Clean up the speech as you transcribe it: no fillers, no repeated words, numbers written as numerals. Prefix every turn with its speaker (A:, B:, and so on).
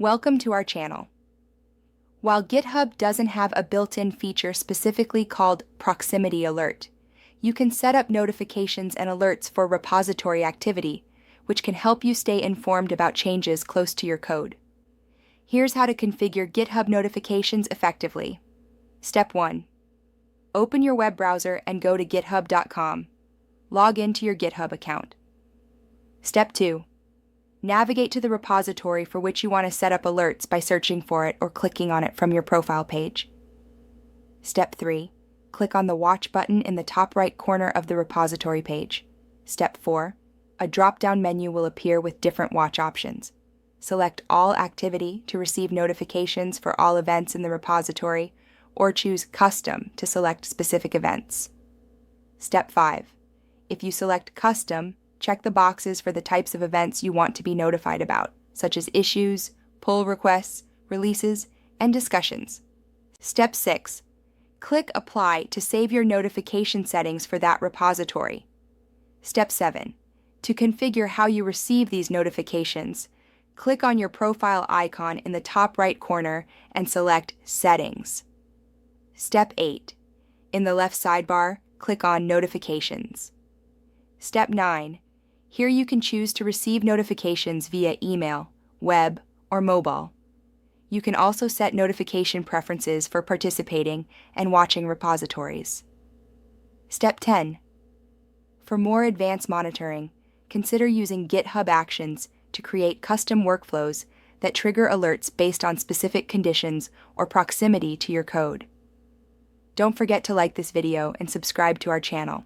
A: Welcome to our channel. While GitHub doesn't have a built-in feature specifically called Proximity Alert, you can set up notifications and alerts for repository activity, which can help you stay informed about changes close to your code. Here's how to configure GitHub notifications effectively. Step 1. Open your web browser and go to github.com. Log into your GitHub account. Step 2. Navigate to the repository for which you want to set up alerts by searching for it or clicking on it from your profile page. Step 3. Click on the Watch button in the top right corner of the repository page. Step 4. A drop-down menu will appear with different watch options. Select All Activity to receive notifications for all events in the repository, or choose Custom to select specific events. Step 5. If you select Custom, check the boxes for the types of events you want to be notified about, such as issues, pull requests, releases, and discussions. Step 6. Click Apply to save your notification settings for that repository. Step 7. To configure how you receive these notifications, click on your profile icon in the top right corner and select Settings. Step 8. In the left sidebar, click on Notifications. Step 9. Here you can choose to receive notifications via email, web, or mobile. You can also set notification preferences for participating and watching repositories. Step 10. For more advanced monitoring, consider using GitHub Actions to create custom workflows that trigger alerts based on specific conditions or proximity to your code. Don't forget to like this video and subscribe to our channel.